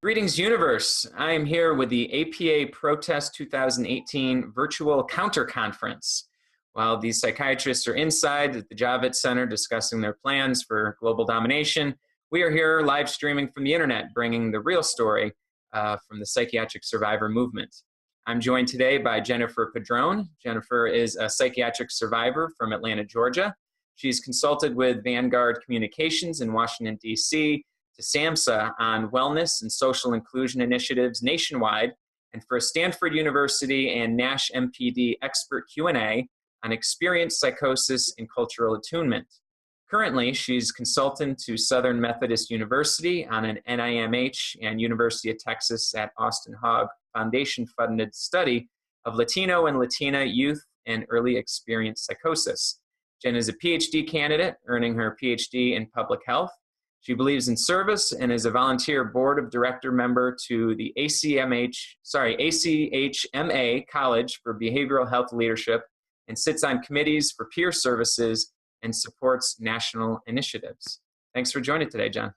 Greetings, universe. I am here with the APA Protest 2018 Virtual Counter Conference. While these psychiatrists are inside at the Javits Center discussing their plans for global domination, we are here live streaming from the internet, bringing the real story from the psychiatric survivor movement. I'm joined today by Jennifer Padron. Jennifer is a psychiatric survivor from Atlanta, Georgia. She's consulted with Vanguard Communications in Washington, D.C., to SAMHSA on wellness and social inclusion initiatives nationwide, and for Stanford University and NASHMPD Expert Q&A on experience, psychosis, and cultural attunement. Currently, she's consultant to Southern Methodist University on an NIMH and University of Texas at Austin Hogg Foundation-funded study of Latino and Latina youth and early experience psychosis. Jen is a Ph.D. candidate, earning her Ph.D. in public health. She believes in service and is a volunteer board of director member to the ACHMA College for Behavioral Health Leadership and sits on committees for peer services and supports national initiatives. Thanks for joining today, Jen.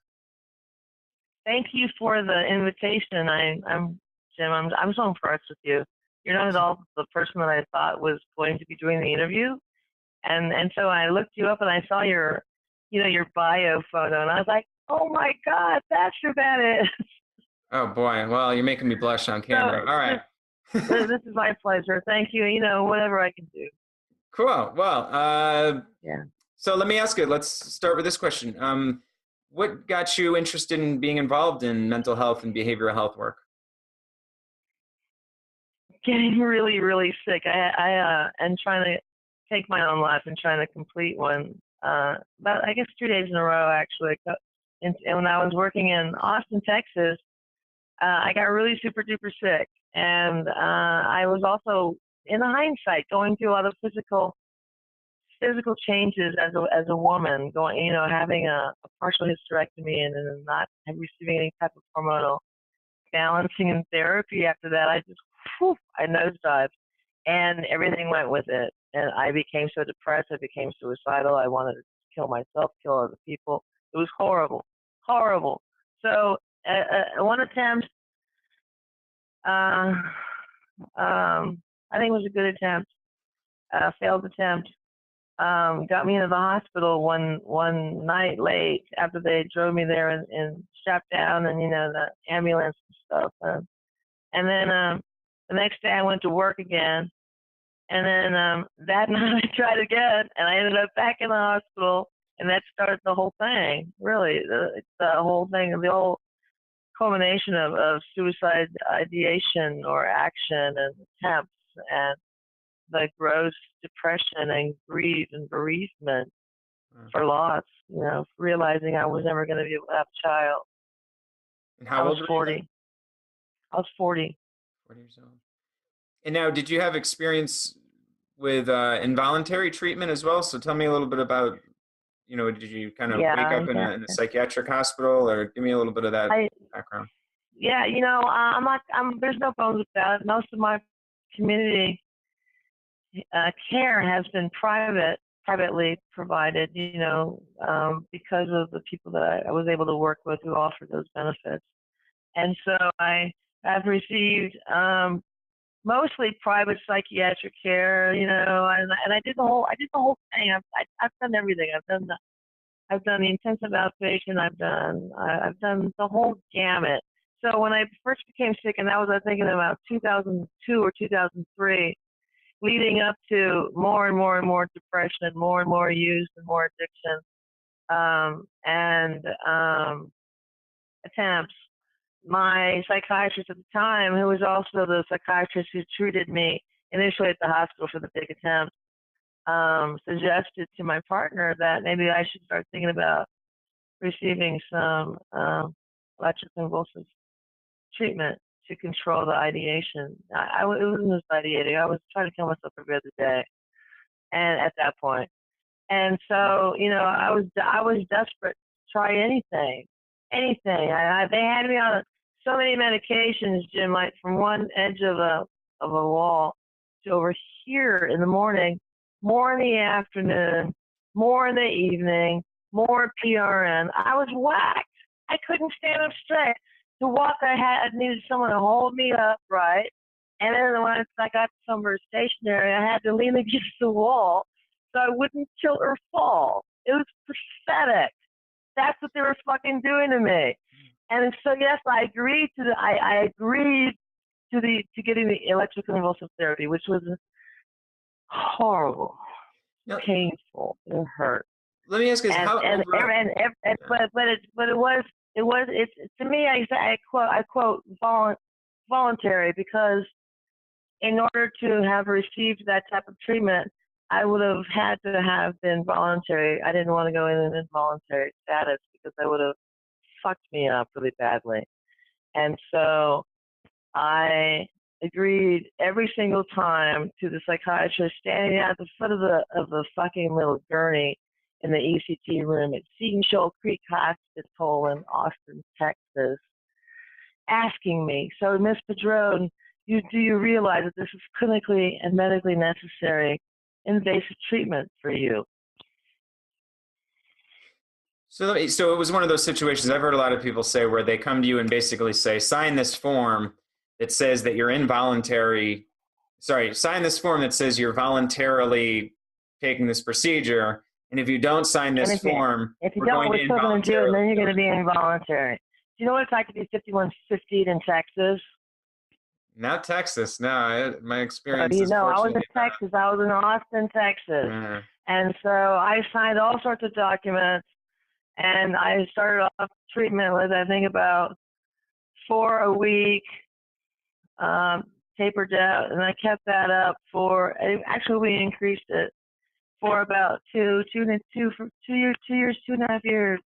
Thank you for the invitation. I'm Jim. I'm so impressed with you. You're not at all the person that I thought was going to be doing the interview, and so I looked you up and I saw your bio photo, and I was like, oh my God, that's who that is. Oh boy, well, you're making me blush on camera. So, all right. This is my pleasure. Thank you. Whatever I can do. Cool. Well, yeah. So let me ask you, let's start with this question. What got you interested in being involved in mental health and behavioral health work? Getting really, really sick. I am trying to take my own life and trying to complete one. About, I guess, 2 days in a row, actually. And when I was working in Austin, Texas, I got really super duper sick. And I was also, in hindsight, going through a lot of physical changes as a woman, having a partial hysterectomy and then not receiving any type of hormonal balancing and therapy. After that, I nosedived, and everything went with it. And I became so depressed, I became suicidal. I wanted to kill myself, kill other people. It was horrible, horrible. So one attempt, I think it was a good attempt, failed attempt, got me into the hospital one night late after they drove me there and strapped down and, the ambulance and stuff. And then the next day I went to work again. And then that night I tried again, and I ended up back in the hospital, and that started the whole thing, really. The whole thing, the whole culmination of suicide ideation or action and attempts and the gross depression and grief and bereavement for loss, realizing I was never going to be able to have a child. And how old were you? I was 40. 40 years old. And now, did you have experience with involuntary treatment as well? So tell me a little bit about, did you kind of wake up in a psychiatric hospital, or give me a little bit of that background? Yeah, there's no bones with that. Most of my community care has been privately provided, because of the people that I was able to work with who offered those benefits. And so I have received mostly private psychiatric care, and I did the whole thing. I've done everything. I've done the intensive outpatient. I've done the whole gamut. So when I first became sick, and that was, I think, in about 2002 or 2003, leading up to more and more and more depression and more use and more addiction, and attempts. My psychiatrist at the time, who was also the psychiatrist who treated me initially at the hospital for the big attempt, suggested to my partner that maybe I should start thinking about receiving some electroconvulsive treatment to control the ideation. It wasn't just ideating. I was trying to kill myself every other day, and at that point. And so, I was desperate to try anything. They had me on so many medications, Jim, like from one edge of a wall to over here in the morning, more in the afternoon, more in the evening, more PRN. I was whacked. I couldn't stand up straight. to walk, I needed someone to hold me up, right? And then when I got somewhere stationary, I had to lean against the wall so I wouldn't tilt or fall. It was pathetic. That's what they were fucking doing to me. And so yes, I agreed to getting the electroconvulsive therapy, which was horrible, painful, it hurt. Let me ask you, how it's to me, I quote voluntary, because in order to have received that type of treatment, I would have had to have been voluntary. I didn't want to go in an involuntary status because I would have fucked me up really badly. And so I agreed every single time to the psychiatrist standing at the foot of the fucking little gurney in the ECT room at Seton Shoal Creek Hospital in Austin, Texas, asking me, so Miss Padron, do you realize that this is clinically and medically necessary invasive treatment for you? So it was one of those situations I've heard a lot of people say where they come to you and basically say, sign this form that says that you're sign this form that says you're voluntarily taking this procedure. And if you don't sign this form, we're still going to do it, and then you're going to be involuntary. Do you know what it's like to be 5150 in Texas? Not Texas, no. My experience is I was in Texas. I was in Austin, Texas. Yeah. And so I signed all sorts of documents, and I started off treatment with, I think, about 4 a week, tapered out, and I kept that up actually we increased it for about 2 years, 2.5 years.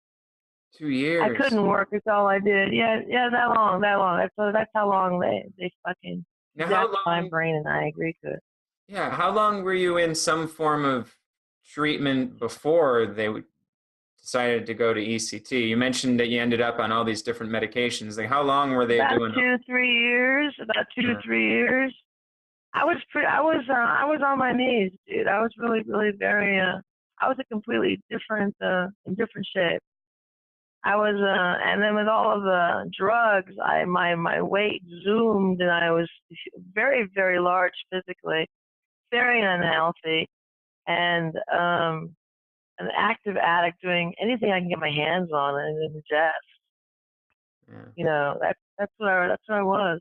2 years. I couldn't work. It's all I did. Yeah, that long. That's how long they fucking zapped my brain, and I agreed to it. Yeah. How long were you in some form of treatment before they decided to go to ECT? You mentioned that you ended up on all these different medications. Like, how long were they doing? About 3 years. About 2 to 3 years. I was on my knees, dude. I was really, really very. I was a completely different, in different shape. I was, and then with all of the drugs, my weight zoomed, and I was very, very large physically, very unhealthy, and an active addict, doing anything I can get my hands on and ingest. Yeah. That's what I was.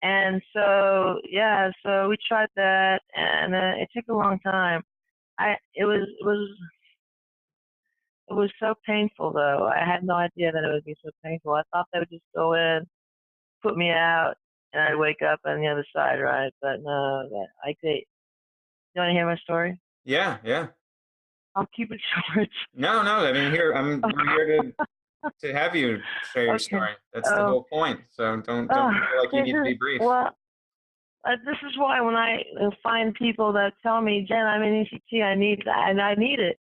And so so we tried that, and it took a long time. It was so painful, though. I had no idea that it would be so painful. I thought they would just go in, put me out, and I'd wake up on the other side, right? But no, you want to hear my story? Yeah. I'll keep it short. No. I mean, we're here to have you share your story. That's the whole point. So don't feel like you need to be brief. Well, this is why when I find people that tell me, Jen, I'm in ECT, I need that, and I need it.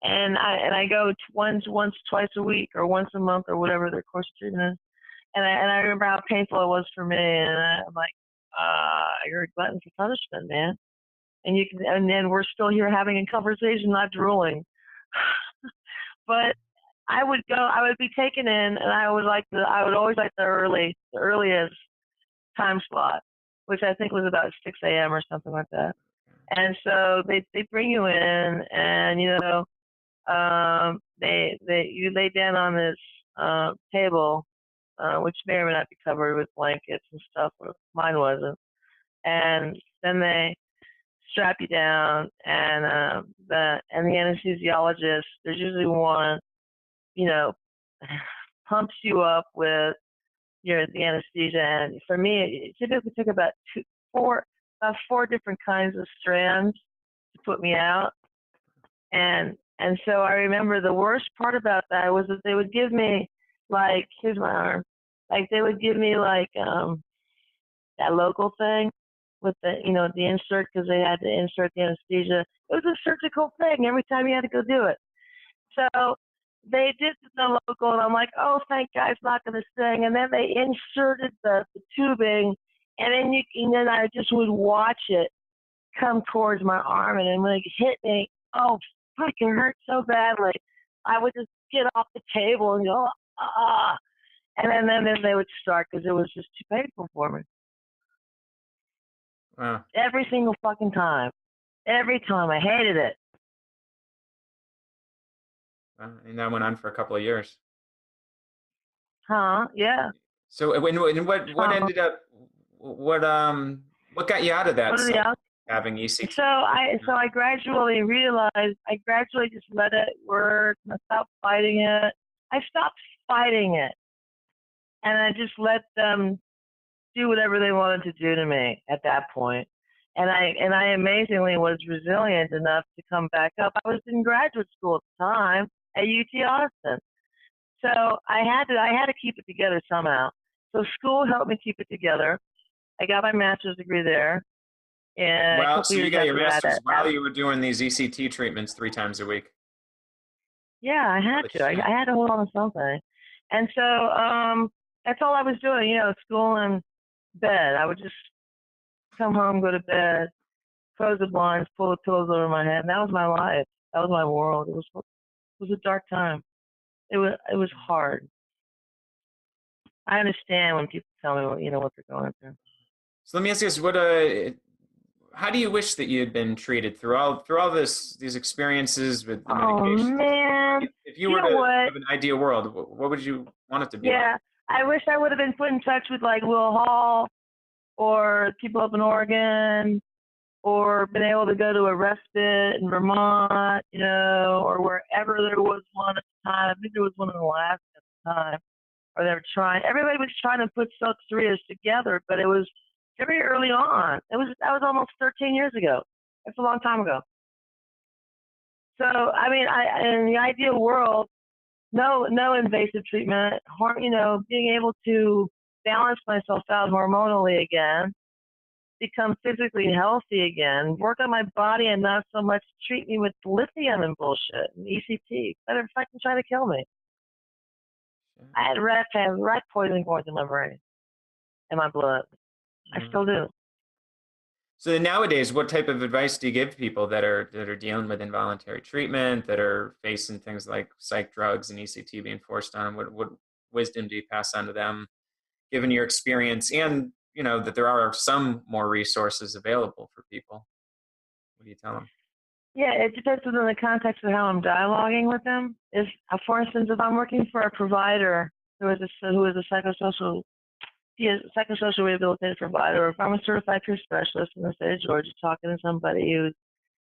And I go twice a week, or once a month, or whatever their course of treatment is. And I remember how painful it was for me. And I'm like, you're a glutton for punishment, man. And then we're still here having a conversation, not drooling. But I would be taken in, and I would always like the earliest time slot, which I think was about 6 a.m. or something like that. And so they bring you in, and you lay down on this table, which may or may not be covered with blankets and stuff. Mine wasn't. And then they strap you down, and the anesthesiologist, there's usually one, pumps you up with the anesthesia. And for me, it typically took about four different kinds of strands to put me out. And so I remember the worst part about that was that they would give me, like, here's my arm, like they would give me that local thing with the insert, because they had to insert the anesthesia. It was a surgical thing every time you had to go do it. So they did the local, and I'm like, oh, thank God it's not going to sting. And then they inserted the tubing, and then I just would watch it come towards my arm, and then when it hit me, oh, fuck, it hurt so badly. I would just get off the table and go, ah. And then they would start because it was just too painful for me. Wow. Every single fucking time. Every time. I hated it. And that went on for a couple of years. Huh? Yeah. So what ended up, what got you out of that What are the cycle, outcomes? having ECT? So I gradually realized, I gradually just let it work. I stopped fighting it. I stopped fighting it. And I just let them do whatever they wanted to do to me at that point. And I amazingly was resilient enough to come back up. I was in graduate school at the time at UT Austin. So I had to keep it together somehow. So school helped me keep it together. I got my master's degree there. And a Wow, couple so you years got your after master's that, while you were doing these ECT treatments 3 times a week. yeah, I had to. I had to hold on to something. And so that's all I was doing, you know, school and bed. I would just come home, go to bed, close the blinds, pull the pillows over my head, and that was my life. That was my world. It was a dark time. It was hard. I understand when people tell me, you know, what they're going through. So let me ask you this: how do you wish that you had been treated through all these experiences with the medication? Man, If you were to have an ideal world, what would you want it to be like? Yeah, I wish I would have been put in touch with like Will Hall or people up in Oregon, or been able to go to a respite in Vermont, you know, or wherever there was one at the time. I think there was one in Alaska at the time, or they were trying. Everybody was trying to put South together, but it was very early on. That was almost 13 years ago. That's a long time ago. So I mean, in the ideal world, no invasive treatment, you know, being able to balance myself out hormonally again, become physically healthy again, work on my body and not so much treat me with lithium and bullshit and ECT. They're fucking trying to kill me. I had rat poisoning going in my brain and my blood. I still do. So nowadays, what type of advice do you give people that are dealing with involuntary treatment, that are facing things like psych drugs and ECT being forced on them? What wisdom do you pass on to them, given your experience, and you know that there are some more resources available for people? What do you tell them? Yeah, it depends within the context of how I'm dialoguing with them. If, for instance, if I'm working for a provider who is a psychosocial rehabilitative provider, or if I'm a certified peer specialist in the state of Georgia, talking to somebody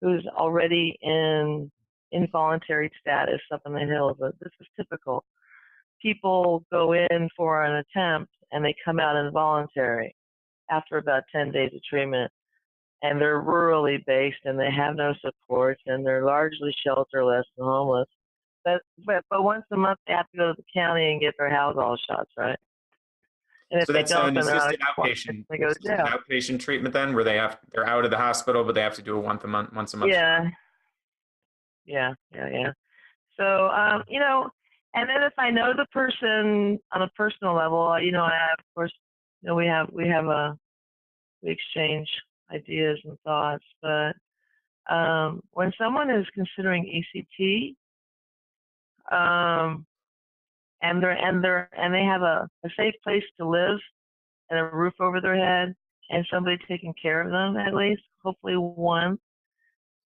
who's already in involuntary status up in the hills, this is typical. People go in for an attempt and they come out involuntary after about 10 days of treatment. And they're rurally based and they have no supports and they're largely shelterless and homeless. But once a month they have to go to the county and get their Haldol shots, right? And if So they that's don't, an then they're out assisted of outpatient, they go to jail. outpatient treatment then, where they're out of the hospital, but they have to do it once a month. Yeah. So, you know, and then if I know the person on a personal level, you know, I have, of course, you know, we exchange ideas and thoughts, but when someone is considering ECT, and they have a safe place to live and a roof over their head and somebody taking care of them, at least, hopefully one,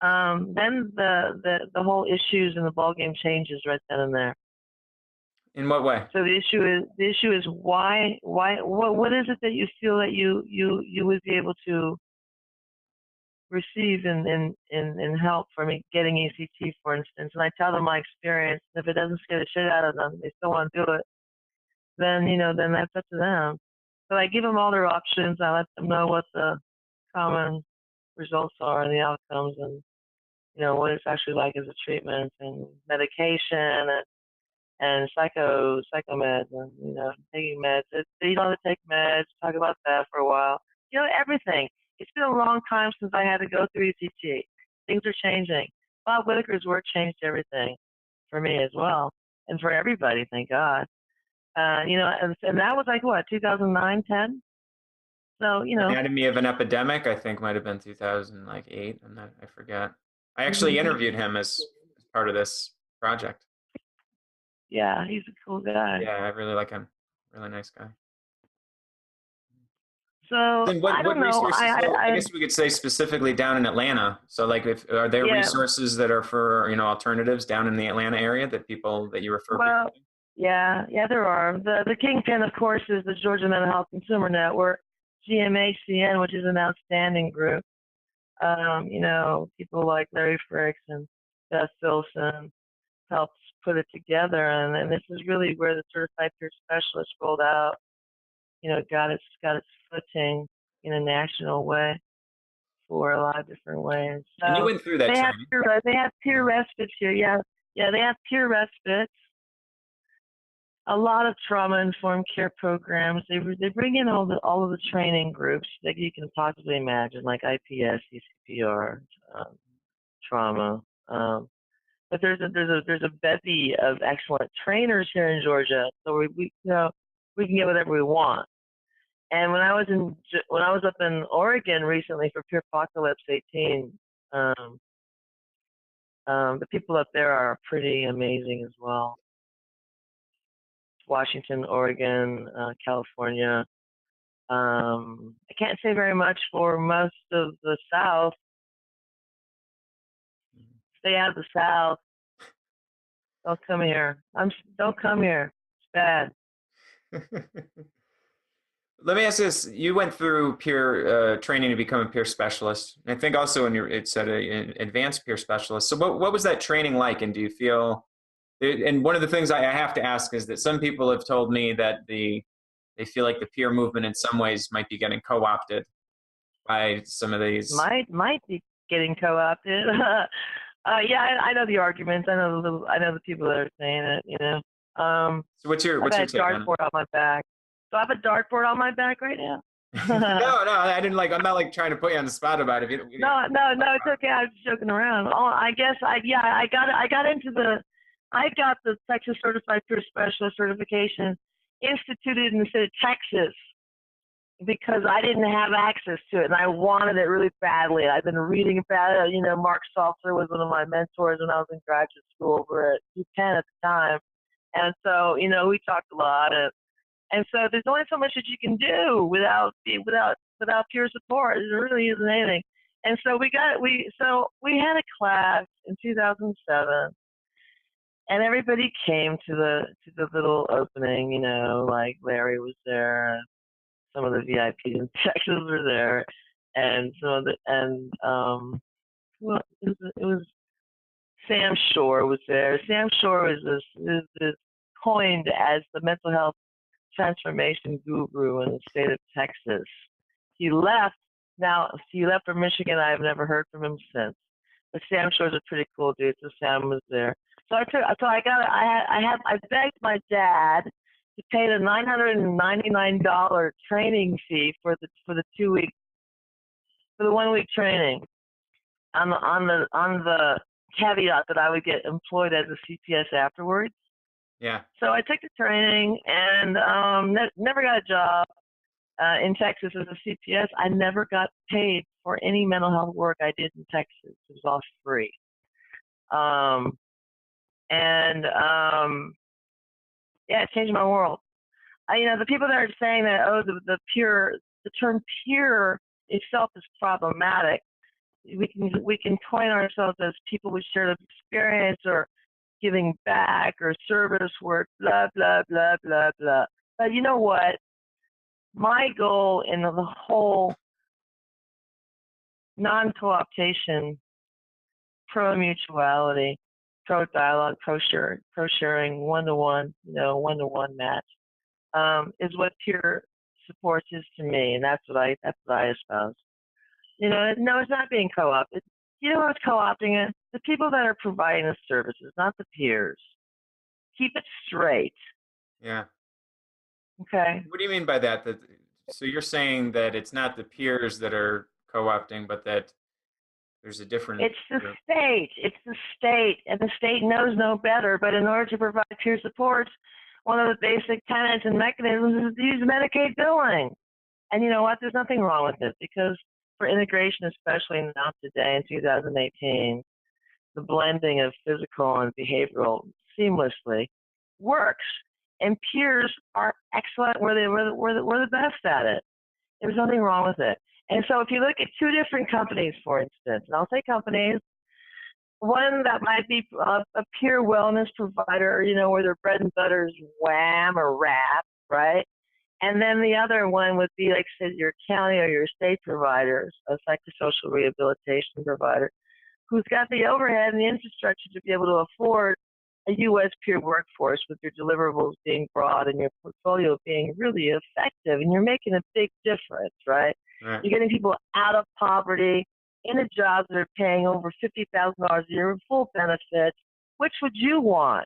then the whole issues and the ballgame changes right then and there. In what way? So the issue is why what is it that you feel that you would be able to receive in help from getting ECT, for instance, and I tell them my experience. If it doesn't scare the shit out of them, they still want to do it, then, you know, then that's up to them. So I give them all their options. I let them know what the common results are and the outcomes, and, you know, what it's actually like as a treatment and medication and psychomeds and, you know, taking meds. You don't have to take meds. Talk about that for a while. You know, everything. It's been a long time since I had to go through ECT. Things are changing. Bob Whitaker's work changed everything for me as well, and for everybody, thank God. You know, and that was like what, 2009, 10? So, you know. Anatomy of an Epidemic, I think, might have been 2008. I forget. I actually interviewed him as part of this project. Yeah, he's a cool guy. Yeah, I really like him. Really nice guy. So Then I what don't know. resources? So I guess we could say specifically down in Atlanta. So like, if are there Yeah. resources that are for alternatives down in the Atlanta area that you refer Well, people to? yeah, there are. The kingpin, of course, is the Georgia Mental Health Consumer Network, GMHCN, which is an outstanding group. People like Larry Fricks and Beth Filson helped put it together, and this is really where the certified peer specialist rolled out. Got its footing in a national way for a lot of different ways. So And you went through that training. They have peer respites here. Yeah, they have peer respites. A lot of trauma-informed care programs. They bring in all of the training groups that you can possibly imagine, like IPS, ECPR, trauma. But there's a bevy of excellent trainers here in Georgia, so we can get whatever we want. And when I was up in Oregon recently for Peer Apocalypse 18, the people up there are pretty amazing as well. Washington, Oregon, California. I can't say very much for most of the South. Stay out of the South. Don't come here. Don't come here. It's bad. Let me ask this: you went through peer training to become a peer specialist. I think also it said an advanced peer specialist. So what was that training like? And do you feel? And one of the things I have to ask is that some people have told me that they feel like the peer movement in some ways might be getting co-opted by some of these. Might be getting co-opted. Yeah, I know the arguments. I know the people that are saying it. So what's your take on it? I have a dartboard on my back. Do I have a dartboard on my back right now? No, I didn't I'm not trying to put you on the spot about it. No, it's okay. I was joking around. I guess I got the Texas Certified Peer Specialist certification instituted in the state of Texas because I didn't have access to it, and I wanted it really badly. I've been reading about it. Mark Salter was one of my mentors when I was in graduate school over at UPenn at the time, and so we talked a lot. And so there's only so much that you can do without peer support. There really isn't anything. And so we had a class in 2007, and everybody came to the little opening. Like Larry was there, some of the VIPs in Texas were there, and it was Sam Shore was there. Sam Shore is this coined as the mental health transformation guru in the state of Texas. He left for Michigan. I've never heard from him since. But Sam Shore's a pretty cool dude, so Sam was there. I begged my dad to pay the $999 training fee for the 1 week training on the caveat that I would get employed as a CPS afterwards. Yeah. So I took the training and never got a job in Texas as a CPS. I never got paid for any mental health work I did in Texas. It was all free. It changed my world. The people that are saying that, the term peer itself is problematic. We can coin ourselves as people with shared experience or giving back or service work, blah, blah, blah, blah, blah. But you know what? My goal in the whole non-co-optation, pro-mutuality, pro-dialogue, pro-sharing, one-to-one, one-to-one match, is what peer support is to me, and that's what I espouse. No, it's not being co-opted. You know what's co-opting it? The people that are providing the services, not the peers. Keep it straight. Yeah. Okay. What do you mean by that? So you're saying that it's not the peers that are co-opting, but that there's a different... It's the state. It's the state. And the state knows no better. But in order to provide peer support, one of the basic tenets and mechanisms is to use Medicaid billing. And you know what? There's nothing wrong with it because for integration, especially now today in 2018, the blending of physical and behavioral seamlessly works. and peers are excellent. We're the best at it. There's nothing wrong with it. And so if you look at two different companies, for instance, and I'll say companies, one that might be a peer wellness provider, you know, where their bread and butter is wham or rap, right? And then the other one would be, like, say, your county or your state providers, a psychosocial rehabilitation provider, who's got the overhead and the infrastructure to be able to afford a U.S. peer workforce with your deliverables being broad and your portfolio being really effective, and you're making a big difference, right? Right. You're getting people out of poverty into jobs that are paying over $50,000 a year with full benefits. Which would you want?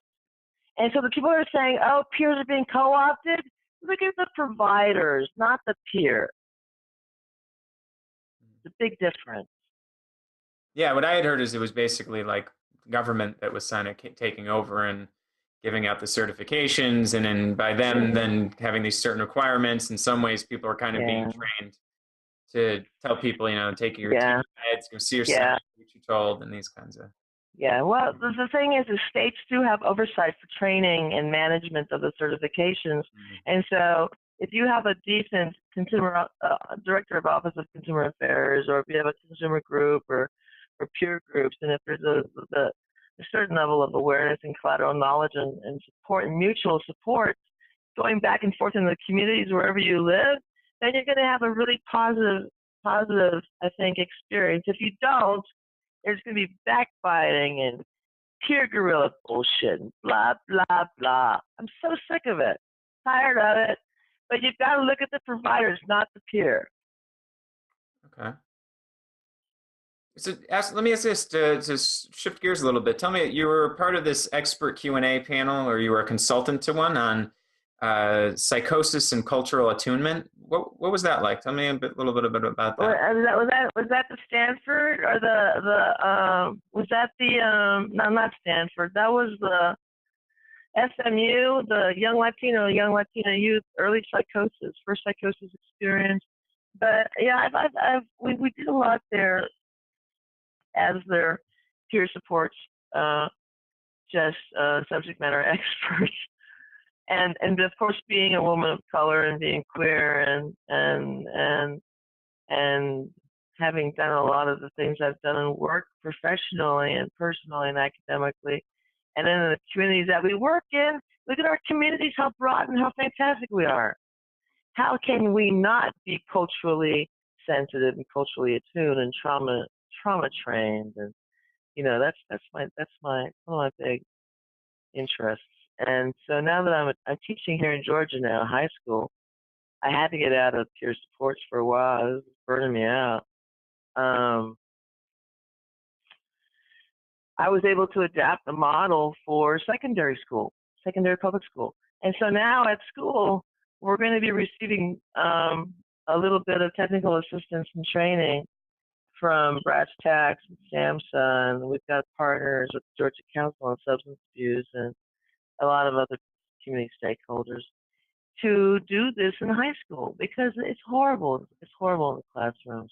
And so the people are saying, oh, peers are being co-opted. Look at the providers, not the peer. It's a big difference. Yeah, what I had heard is it was basically like government that was kind of taking over and giving out the certifications, and then by them then having these certain requirements. In some ways, people are kind of being trained to tell people, you know, take your meds, go see yourself, what you're told, and these kinds of. Yeah, well, the thing is states do have oversight for training and management of the certifications. And so if you have a decent consumer director of Office of Consumer Affairs, or if you have a consumer group or peer groups, and if there's a certain level of awareness and collateral knowledge and support and mutual support going back and forth in the communities wherever you live, then you're going to have a really positive, I think, experience. If you don't, there's going to be backbiting and peer guerrilla bullshit and blah, blah, blah. I'm so sick of it, tired of it. But you've got to look at the providers, not the peer. Okay. So let me ask this to shift gears a little bit. Tell me, you were part of this expert Q&A panel, or you were a consultant to one on psychosis and cultural attunement. What was that like? Tell me a little bit about that. Was that the Stanford, or was that the no, not Stanford. That was the SMU, the young Latina youth early psychosis, first psychosis experience. But yeah, we did a lot there as their peer supports, just subject matter experts. And of course, being a woman of color and being queer and having done a lot of the things I've done in work professionally and personally and academically, and in the communities that we work in, look at our communities, how broad and how fantastic we are. How can we not be culturally sensitive and culturally attuned and trauma trained? And you know, that's one of my big interests. And so now that I'm teaching here in Georgia now, high school, I had to get out of peer supports for a while. It was burning me out. I was able to adapt the model for secondary public school. And so now at school, we're going to be receiving a little bit of technical assistance and training from Brass Tax and SAMHSA, and we've got partners with the Georgia Council on Substance Abuse and a lot of other community stakeholders to do this in high school, because it's horrible. It's horrible in the classrooms.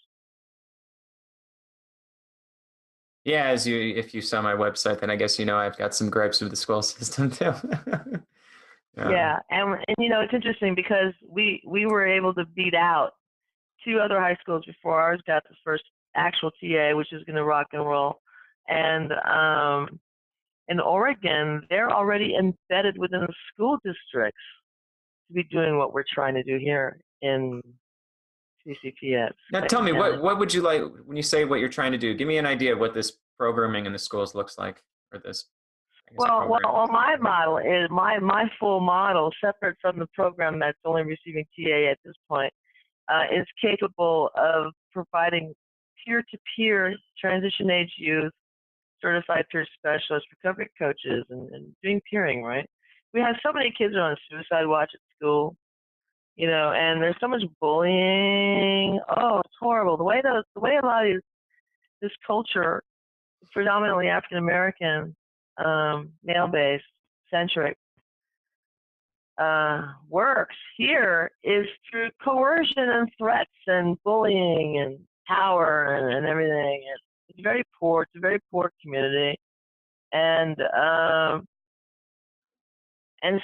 Yeah, if you saw my website, then I guess you know I've got some gripes with the school system too. Yeah, and you know, it's interesting because we were able to beat out two other high schools before ours got this first actual TA, which is going to rock and roll. And in Oregon, they're already embedded within the school districts to be doing what we're trying to do here in CCPS. Now tell me, what would you like, when you say what you're trying to do, give me an idea of what this programming in the schools looks like, or this. Well, my model is my full model, separate from the program that's only receiving TA at this point, is capable of providing peer-to-peer transition age youth, certified peer specialists, recovery coaches, and doing peering, right? We have so many kids on suicide watch at school, you know, and there's so much bullying. Oh, it's horrible. The way a lot of this culture, predominantly African American, male-based, centric, works here is through coercion and threats and bullying and power and everything. It's very poor. It's a very poor community, and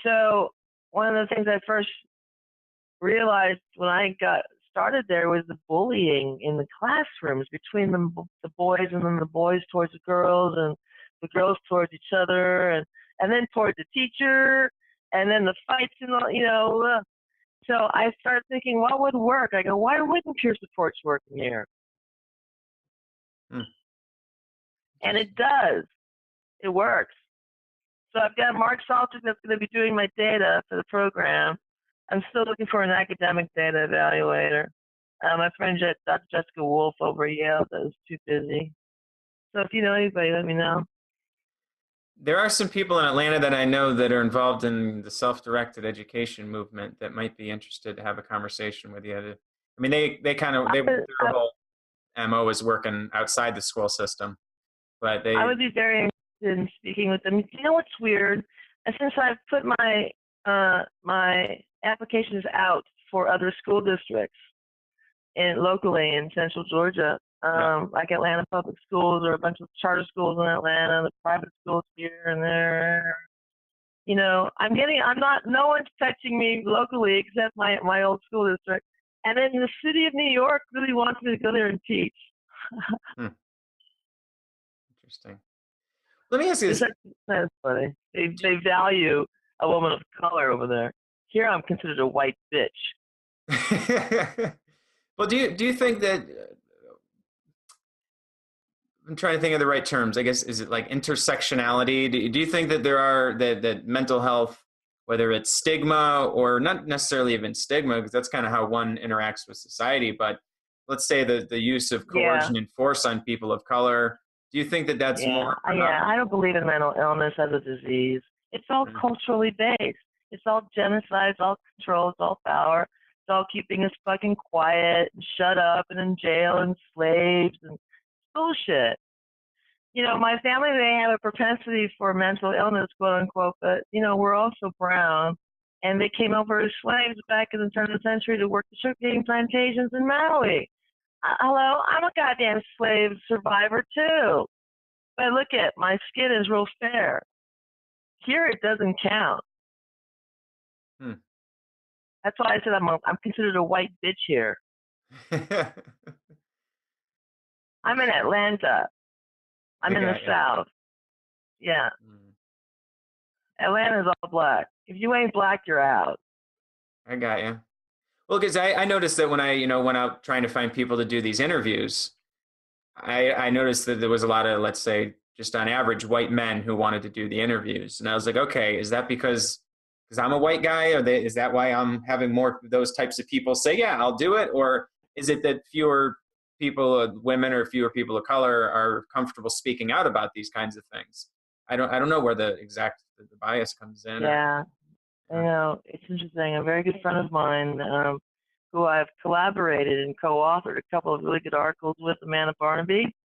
so one of the things I first realized when I got started there was the bullying in the classrooms between the boys, and then the boys towards the girls, and the girls towards each other, and then towards the teacher, and then the fights and all, So I started thinking, what would work? I go, why wouldn't peer supports work in here? And it does. It works. So I've got Mark Salter that's going to be doing my data for the program. I'm still looking for an academic data evaluator. My friend Dr. Jessica Wolf over at Yale is too busy. So if you know anybody, let me know. There are some people in Atlanta that I know that are involved in the self-directed education movement that might be interested to have a conversation with you. I mean, their whole MO is working outside the school system, but I would be very interested in speaking with them. You know what's weird? Since I've put my my applications out for other school districts locally in Central Georgia, like Atlanta Public Schools or a bunch of charter schools in Atlanta, the private schools here and there. No one's touching me locally except my old school district. And then the city of New York really wants me to go there and teach. Interesting. Let me ask you this. That's funny. They value a woman of color over there. Here I'm considered a white bitch. Well, do you think that, I'm trying to think of the right terms, I guess, is it like intersectionality? Do you think that there are, that mental health, whether it's stigma or not necessarily even stigma, because that's kind of how one interacts with society, but let's say the use of coercion and force on people of color, do you think that that's more? I don't believe in mental illness as a disease. It's all culturally based. It's all genocide, it's all control, it's all power. It's all keeping us fucking quiet and shut up and in jail and slaves and bullshit. My family, they have a propensity for mental illness, quote unquote, but, we're also brown. And they came over as slaves back in the turn of the century to work the sugarcane plantations in Maui. Hello, I'm a goddamn slave survivor too. But look at, my skin is real fair. Here it doesn't count. That's why I said I'm considered a white bitch here. I'm in Atlanta. I'm in the South. Yeah. Atlanta's all black. If you ain't black, you're out. I got you. Well, because I noticed that when I went out trying to find people to do these interviews, I noticed that there was a lot of, let's say, just on average, white men who wanted to do the interviews. And I was like, okay, is that because I'm a white guy? Or is that why I'm having more of those types of people say, yeah, I'll do it? Or is it that fewer people, women or fewer people of color are comfortable speaking out about these kinds of things? I don't know where the bias comes in. Yeah, it's interesting. A very good friend of mine who I've collaborated and co-authored a couple of really good articles with, Amanda Barnaby,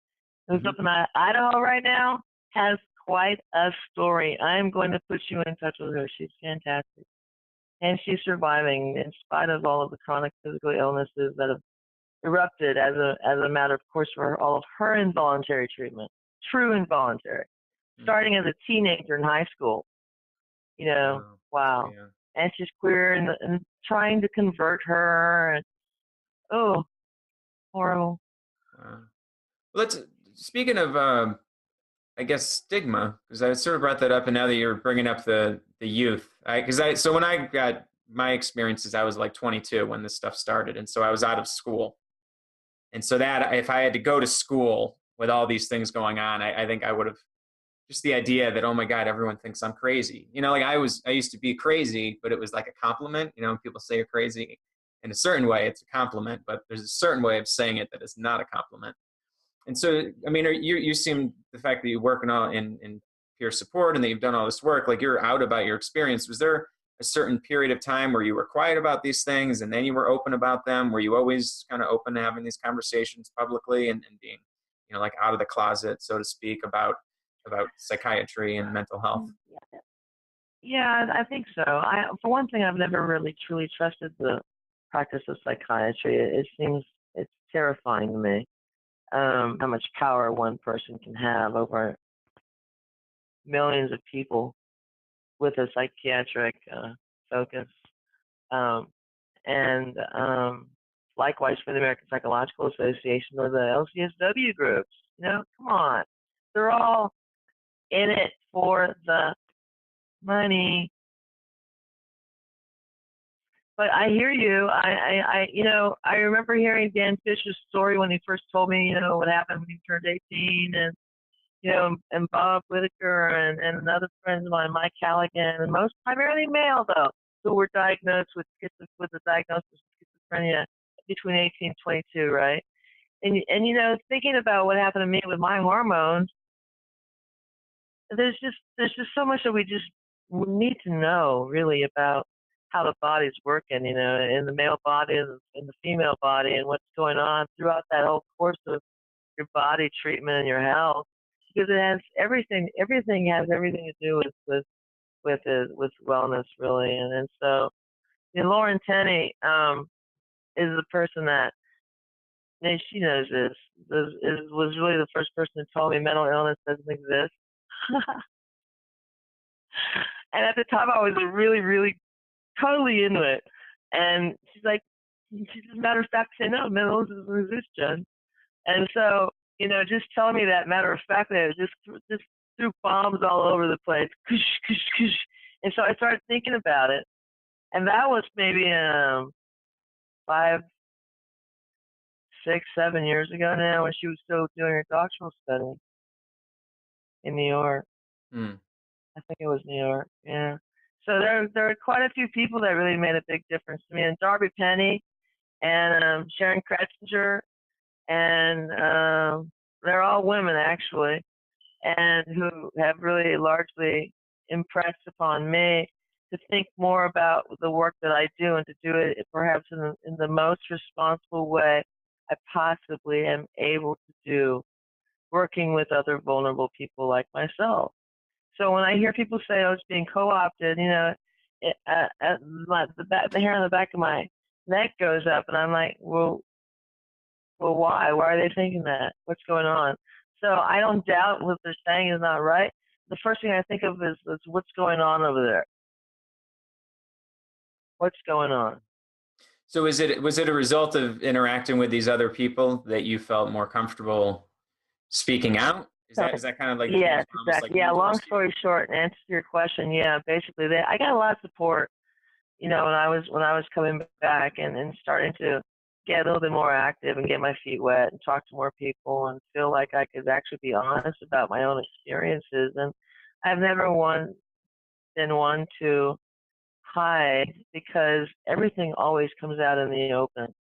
who's up in Idaho right now, has quite a story. I am going to put you in touch with her. She's fantastic. And she's surviving in spite of all of the chronic physical illnesses that have erupted as a matter of course for all of her involuntary treatment, true involuntary, starting as a teenager in high school. Wow. Yeah. And she's queer and trying to convert her. And, horrible. Speaking of, I guess, stigma, because I sort of brought that up, and now that you're bringing up the youth, so when I got my experiences, I was like 22 when this stuff started, and so I was out of school. And so that if I had to go to school with all these things going on, I think I would have, just the idea that, oh my God, everyone thinks I'm crazy. I used to be crazy, but it was like a compliment. When people say you're crazy in a certain way, it's a compliment, but there's a certain way of saying it that is not a compliment. And so, I mean, you seem, the fact that you work in peer support and that you've done all this work, like you're out about your experience. Was there a certain period of time where you were quiet about these things and then you were open about them? Were you always kind of open to having these conversations publicly and being, like out of the closet, so to speak, about psychiatry and mental health? Yeah, I think so. For one thing, I've never really truly trusted the practice of psychiatry. It's terrifying to me. How much power one person can have over millions of people with a psychiatric focus. And likewise for the American Psychological Association or the LCSW groups. Come on. They're all in it for the money. But I hear you. I remember hearing Dan Fisher's story when he first told me, what happened when he turned 18, and Bob Whitaker and another friend of mine, Mike Callaghan, and most primarily male though, who were diagnosed with the diagnosis of schizophrenia between 18 and 22, right? And thinking about what happened to me with my hormones, there's just so much that we need to know really about how the body's working, in the male body and in the female body, and what's going on throughout that whole course of your body treatment and your health, because it has everything has everything to do with wellness really. And so Lauren Tenney is the person that, she knows this, was really the first person to tell me mental illness doesn't exist. And at the time I was really, really totally into it. And she's like, as a matter of fact, say no, mental illness doesn't exist, Jen. And so, just telling me that matter of fact, that it just threw bombs all over the place. And so I started thinking about it. And that was maybe 5, 6, 7 years ago now, when she was still doing her doctoral study in New York. I think it was New York, yeah. So there are quite a few people that really made a big difference to me. And Darby Penny and Sharon Kretzinger, and they're all women actually, and who have really largely impressed upon me to think more about the work that I do, and to do it perhaps in the most responsible way I possibly am able to do, working with other vulnerable people like myself. So when I hear people say, "Oh, it's being co-opted," the hair on the back of my neck goes up, and I'm like, well, why? Why are they thinking that? What's going on? So I don't doubt what they're saying is not right. The first thing I think of is what's going on over there. What's going on? So was it a result of interacting with these other people that you felt more comfortable speaking out? Is that kind of like, yes, exactly. Like, yeah. Long story short, and answer your question, yeah, basically, I got a lot of support. When I was coming back and starting to get a little bit more active and get my feet wet and talk to more people and feel like I could actually be honest about my own experiences. And I've never been one to hide, because everything always comes out in the open.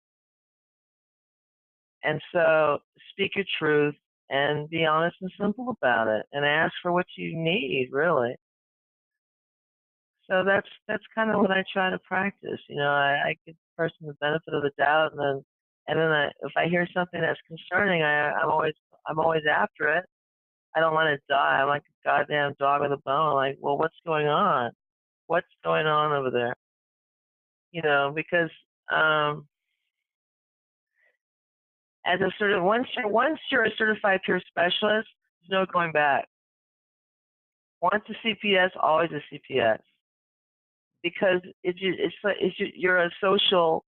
And so speak your truth and be honest and simple about it, and ask for what you need, really. So that's kind of what I try to practice. I give the person the benefit of the doubt, and then if I hear something that's concerning, I'm always after it. I don't let it die. I'm like a goddamn dog with a bone. I'm like, well, what's going on? What's going on over there? Because as a sort of once you're a certified peer specialist, there's no going back. Once a CPS, always a CPS. Because you're a social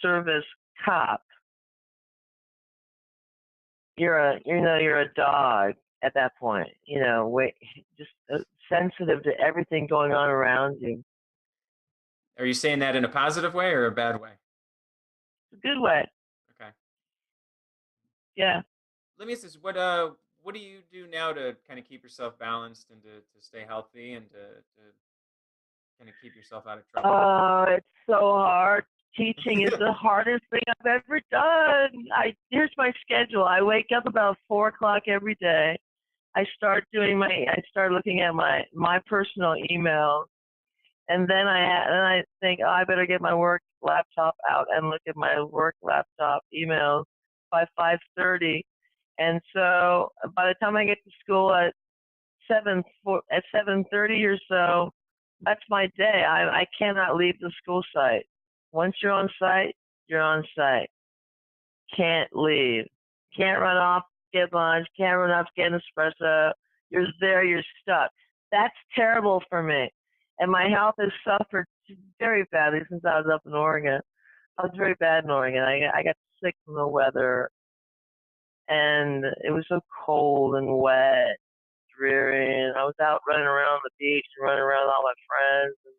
service cop. You're a dog at that point. Just sensitive to everything going on around you. Are you saying that in a positive way or a bad way? It's a good way. Okay. Yeah. Let me ask this: what do you do now to kind of keep yourself balanced and to stay healthy and to kind of keep yourself out of trouble? Oh, it's so hard. Teaching is the hardest thing I've ever done. Here's my schedule. I wake up about 4 o'clock every day. I start looking at my personal emails, and then I think, oh, I better get my work laptop out and look at my work laptop emails by 5:30. And so by the time I get to school at 7:30 or so, that's my day. I cannot leave the school site. Once you're on site, you're on site. Can't leave. Can't run off, get lunch. Can't run off, get an espresso. You're there, you're stuck. That's terrible for me. And my health has suffered very badly since I was up in Oregon. I was very bad in Oregon. I got sick from the weather, and it was so cold and wet, dreary, and I was out running around the beach and running around with all my friends. And,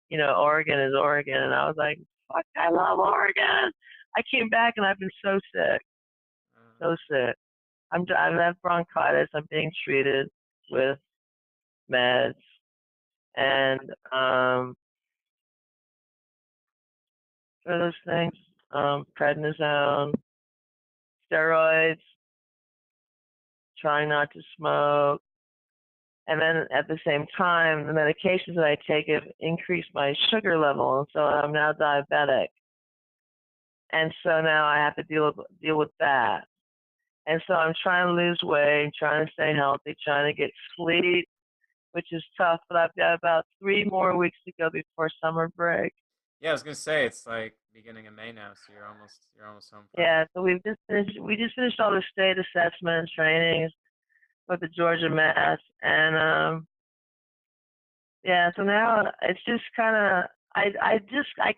you know, Oregon is Oregon, and I was like, fuck, I love Oregon. I came back and I've been so sick, so sick. I have bronchitis. I'm being treated with meds and for those things, prednisone, steroids, trying not to smoke. And then at the same time, the medications that I take have increased my sugar level, and so I'm now diabetic. And so now I have to deal with that. And so I'm trying to lose weight, trying to stay healthy, trying to get sleep, which is tough. But I've got about 3 more weeks to go before summer break. Yeah, I was gonna say it's like beginning of May now, so you're almost home. Yeah, so we just finished all the state assessment trainings with the Georgia Mass, and yeah, so now it's just kind of I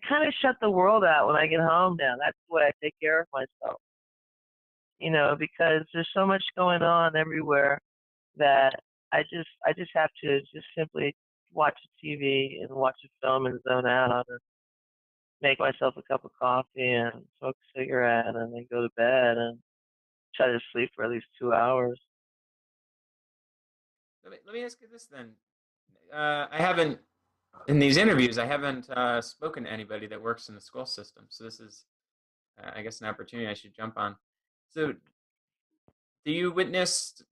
kind of shut the world out when I get home now. That's the way I take care of myself, you know, because there's so much going on everywhere that I just have to just simply watch TV and watch a film and zone out and make myself a cup of coffee and smoke a cigarette and then go to bed and try to sleep for at least 2 hours. Let me ask you this then. I haven't, in these interviews, I haven't spoken to anybody that works in the school system. So this is, I guess, an opportunity I should jump on. So do you witness,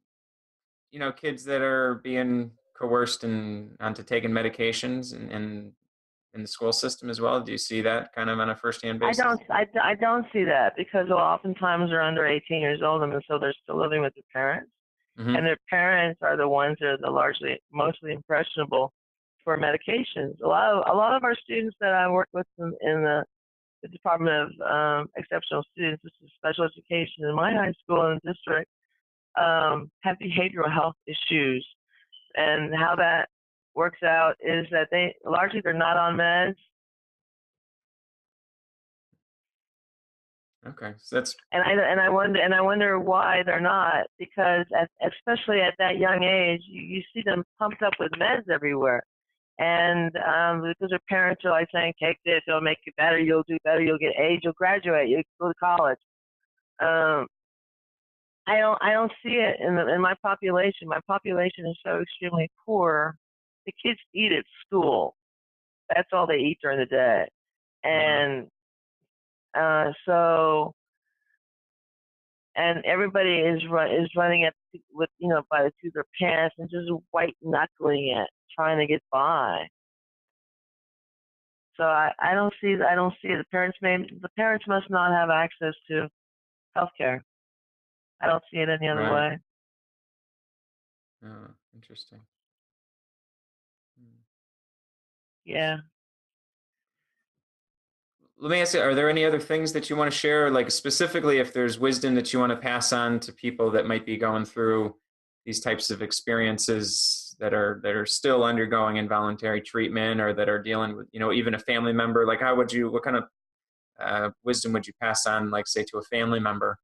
you know, kids that are being coerced onto taking medications and in the school system as well? Do you see that kind of on a firsthand basis? I don't see that because oftentimes they're under 18 years old and so they're still living with their parents. Mm-hmm. And their parents are the ones that are mostly impressionable for medications. A lot of our students that I work with in the Department of Exceptional Students, this is special education in my high school and district, have behavioral health issues. And how that works out is that they're not on meds. Okay, so that's and I wonder why they're not, because especially at that young age, you see them pumped up with meds everywhere, and because their parents are like saying, take this, it'll make you better, you'll do better, you'll get A's, you'll graduate, you'll go to college. I don't see it in my population. My population is so extremely poor. The kids eat at school. That's all they eat during the day, and so, and everybody is running it with, you know, by the seat of their pants and just white knuckling it, trying to get by. So I don't see it. The parents must not have access to healthcare. I don't see it any other way. Oh, interesting. Yeah. Let me ask you, are there any other things that you want to share, like specifically if there's wisdom that you want to pass on to people that might be going through these types of experiences that are still undergoing involuntary treatment or that are dealing with, you know, even a family member? Like what kind of wisdom would you pass on, like say to a family member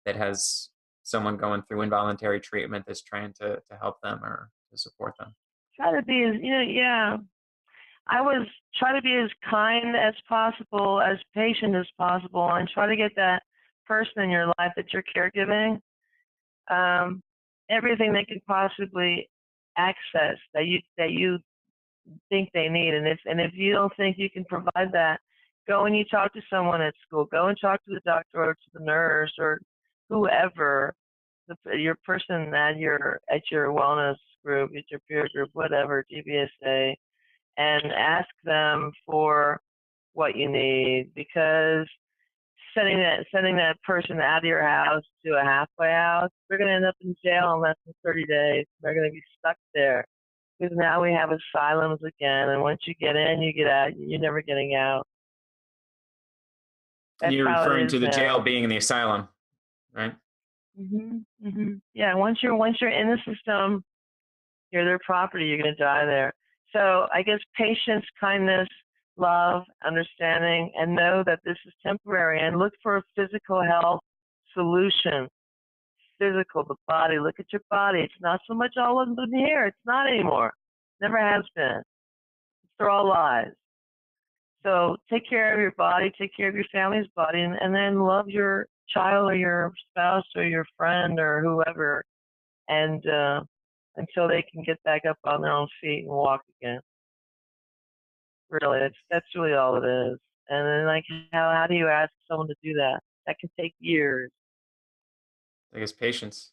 that has someone going through involuntary treatment that's trying to help them or to support them? Try to be as, you know, yeah. I was try to be as kind as possible, as patient as possible, and try to get that person in your life that you're caregiving, everything they could possibly access that you think they need. And if you don't think you can provide that, go and you talk to someone at school. Go and talk to the doctor or to the nurse or whoever, your person at your wellness group, at your peer group, whatever, GBSA. And ask them for what you need, because sending that person out of your house to a halfway house, they're going to end up in jail in less than 30 days. They're going to be stuck there because now we have asylums again, and once you get in, you get out. You're never getting out. That's You're referring to the now. jail being in the asylum, right? Mm-hmm. Mm-hmm. Yeah. Once you're in the system, you're their property. You're going to die there. So I guess patience, kindness, love, understanding, and know that this is temporary, and look for a physical health solution. Physical, the body. Look at your body. It's not so much all in here. It's not anymore. Never has been. They're all lies. So take care of your body, take care of your family's body, and then love your child or your spouse or your friend or whoever, and until they can get back up on their own feet and walk again. Really, that's really all it is. And then, like, how do you ask someone to do that? That can take years. I guess patience.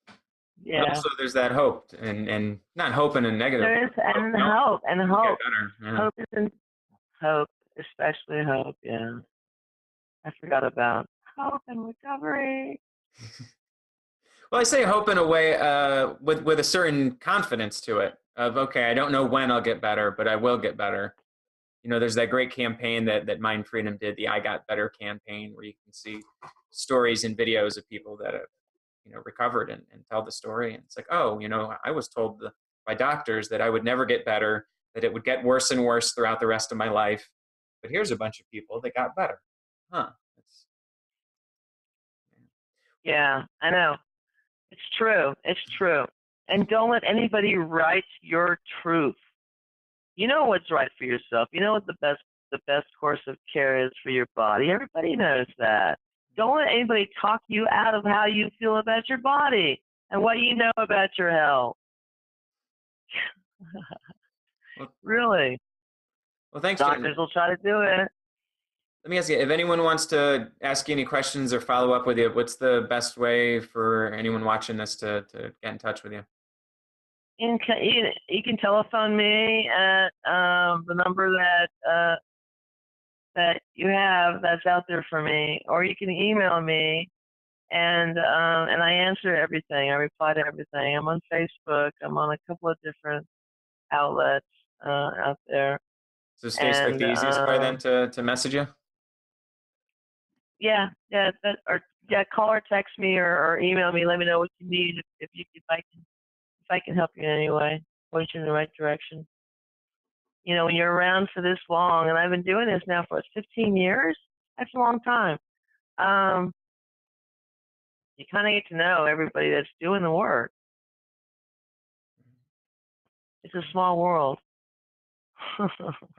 But Yeah. also there's that hope, and not hope in a negative. There is, and hope, and hope. Get better. Yeah. Hope isn't hope, especially hope. Yeah. I forgot about hope and recovery. Well, I say hope in a way with a certain confidence to it. Of okay, I don't know when I'll get better, but I will get better. You know, there's that great campaign that Mind Freedom did, the I Got Better campaign, where you can see stories and videos of people that have, you know, recovered and tell the story. And it's like, oh, you know, I was told by doctors that I would never get better, that it would get worse and worse throughout the rest of my life. But here's a bunch of people that got better. Huh. Yeah, I know. It's true. It's true. And don't let anybody write your truth. You know what's right for yourself. You know what the best course of care is for your body. Everybody knows that. Don't let anybody talk you out of how you feel about your body and what you know about your health. Really. Well, thanks, Doctors will try to do it. Let me ask you, if anyone wants to ask you any questions or follow up with you, what's the best way for anyone watching this to get in touch with you? You can telephone me at the number that you have that's out there for me, or you can email me, and I answer everything. I reply to everything. I'm on Facebook. I'm on a couple of different outlets out there. So is Facebook the easiest way then to message you? Yeah, call or text me or email me. Let me know what you need if I can help you in any way, point you in the right direction. You know, when you're around for this long, and I've been doing this now for 15 years, that's a long time. You kind of get to know everybody that's doing the work. It's a small world.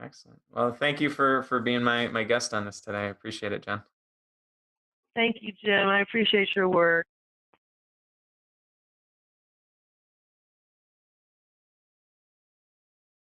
Excellent. Well, thank you for being my guest on this today. I appreciate it, Jen. Thank you, Jim. I appreciate your work.